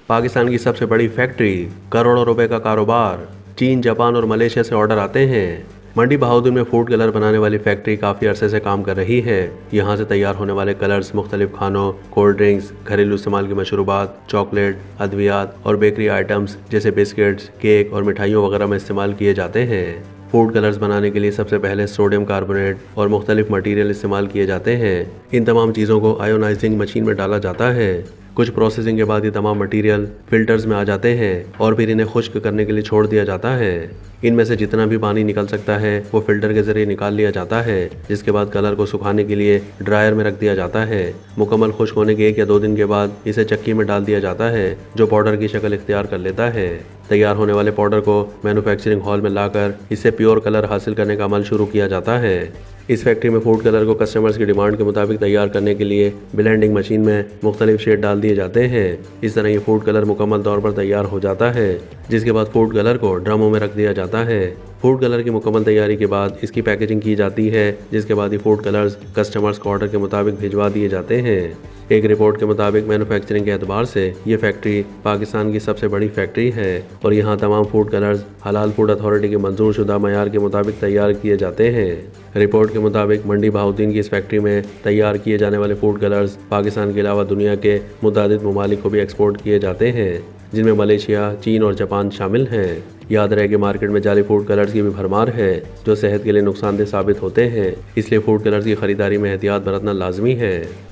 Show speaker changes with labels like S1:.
S1: पाकिस्तान की सबसे बड़ी फैक्ट्री, करोड़ों रुपए का कारोबार, चीन, जापान और मलेशिया से ऑर्डर आते हैं। मंडी बहाउद्दीन में फूड कलर बनाने वाली फैक्ट्री काफ़ी अरसे से काम कर रही है। यहाँ से तैयार होने वाले कलर्स मुख्तलिफ खानों, कोल्ड ड्रिंक्स, घरेलू इस्तेमाल की मशरूबात, चॉकलेट, अद्वियात और बेकरी आइटम्स जैसे बिस्किट्स, केक और मिठाइयों वगैरह में इस्तेमाल किए जाते हैं। फूड कलर्स बनाने के लिए सबसे पहले सोडियम कार्बोनेट और मुख्तलिफ मटीरियल इस्तेमाल किए जाते हैं। इन तमाम चीज़ों को आयोनाइजिंग मशीन में डाला जाता है। कुछ प्रोसेसिंग के बाद ये तमाम मटेरियल फिल्टर्स में आ जाते हैं और फिर इन्हें खुश्क करने के लिए छोड़ दिया जाता है। इनमें से जितना भी पानी निकल सकता है वो फिल्टर के जरिए निकाल लिया जाता है, जिसके बाद कलर को सुखाने के लिए ड्रायर में रख दिया जाता है। मुकम्मल खुश्क होने के 1 या 2 दिन के बाद इसे चक्की में डाल दिया जाता है, जो पाउडर की शक्ल इख्तियार कर लेता है। तैयार होने वाले पाउडर को मैन्युफैक्चरिंग हॉल में लाकर इससे प्योर कलर हासिल करने का अमल शुरू किया जाता है। इस फैक्ट्री में फूड कलर को कस्टमर्स की डिमांड के मुताबिक तैयार करने के लिए ब्लेंडिंग मशीन में मुख्तलिफ शेड डाल दिए जाते हैं। इस तरह ये फूड कलर मुकम्मल तौर पर तैयार हो जाता है, जिसके बाद फूड कलर को ड्रमों में रख दिया जाता है। फूड कलर की मुकम्मल तैयारी के बाद इसकी पैकेजिंग की जाती है, जिसके बाद ये फूड कलर्स कस्टमर्स को ऑर्डर के मुताबिक भिजवा दिए जाते हैं। एक रिपोर्ट के मुताबिक मैन्युफैक्चरिंग के एतबार से ये फैक्ट्री पाकिस्तान की सबसे बड़ी फैक्ट्री है और यहाँ तमाम फूड कलर्स हलाल फूड अथॉरिटी के मंजूर शुदा मयार के मुताबिक तैयार किए जाते हैं। रिपोर्ट के मुताबिक मंडी बहाउद्दीन की इस फैक्ट्री में तैयार किए जाने वाले फूड कलर्स पाकिस्तान के अलावा दुनिया के मुतादिद ममालिक को भी एक्सपोर्ट किए जाते हैं, जिनमें मलेशिया, चीन और जापान शामिल हैं। याद रहे कि मार्केट में जाली फूड कलर्स की भी भरमार है, जो सेहत के लिए नुकसानदेह साबित होते हैं। इसलिए फूड कलर्स की खरीदारी में एहतियात बरतना लाजमी है।